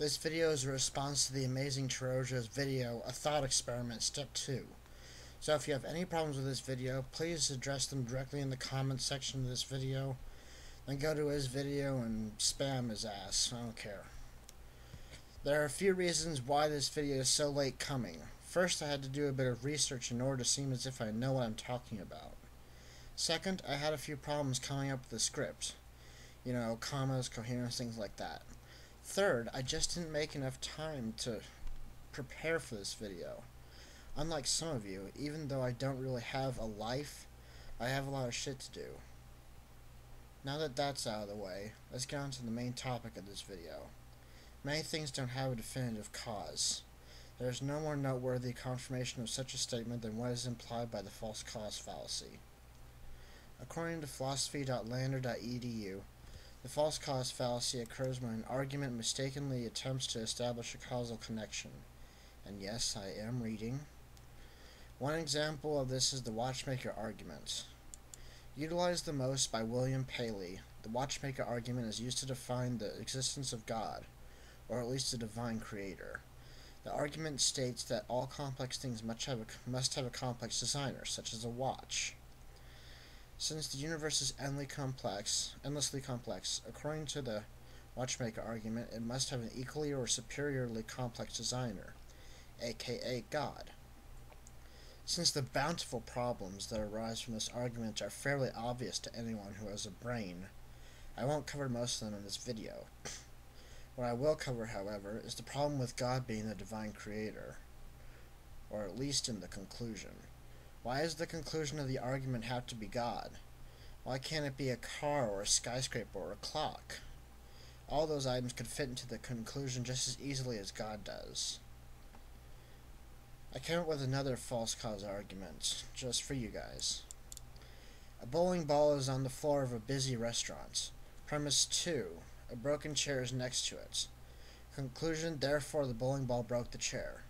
This video is a response to TheAmazingTerroja's video, A Thought Experiment, Step 2. So if you have any problems with this video, please address them directly in the comments section of this video. Then go to his video and spam his ass. I don't care. There are a few reasons why this video is so late coming. First, I had to do a bit of research in order to seem as if I know what I'm talking about. Second, I had a few problems coming up with the script. You know, commas, coherence, things like that. Third, I just didn't make enough time to prepare for this video. Unlike some of you, even though I don't really have a life, I have a lot of shit to do. Now that that's out of the way, let's get on to the main topic of this video. Many things don't have a definitive cause. There is no more noteworthy confirmation of such a statement than what is implied by the false cause fallacy. According to philosophy.lander.edu, the false cause fallacy occurs when an argument mistakenly attempts to establish a causal connection. And yes, I am reading. One example of this is the watchmaker argument. Utilized the most by William Paley, the watchmaker argument is used to define the existence of God, or at least a divine creator. The argument states that all complex things must have a complex designer, such as a watch. Since the universe is endlessly complex, according to the watchmaker argument, it must have an equally or superiorly complex designer, aka God. Since the bountiful problems that arise from this argument are fairly obvious to anyone who has a brain, I won't cover most of them in this video. What I will cover, however, is the problem with God being the divine creator, or at least in the conclusion. Why does the conclusion of the argument have to be God? Why can't it be a car or a skyscraper or a clock? All those items could fit into the conclusion just as easily as God does. I came up with another false cause argument, just for you guys. A bowling ball is on the floor of a busy restaurant. Premise 2. A broken chair is next to it. Conclusion, therefore the bowling ball broke the chair.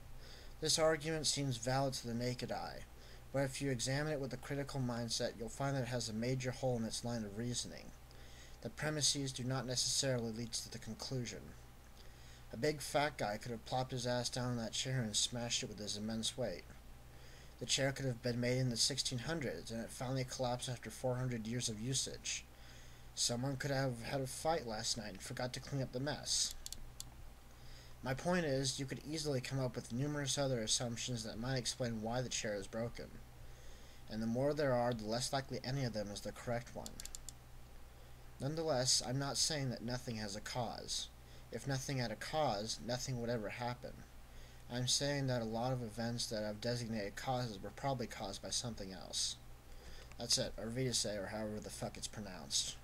This argument seems valid to the naked eye, but if you examine it with a critical mindset, you'll find that it has a major hole in its line of reasoning. The premises do not necessarily lead to the conclusion. A big fat guy could have plopped his ass down in that chair and smashed it with his immense weight. The chair could have been made in the 1600s, and it finally collapsed after 400 years of usage. Someone could have had a fight last night and forgot to clean up the mess. My point is, you could easily come up with numerous other assumptions that might explain why the chair is broken. And the more there are, the less likely any of them is the correct one. Nonetheless, I'm not saying that nothing has a cause. If nothing had a cause, nothing would ever happen. I'm saying that a lot of events that have designated causes were probably caused by something else. That's it, or viedo, or however the fuck it's pronounced.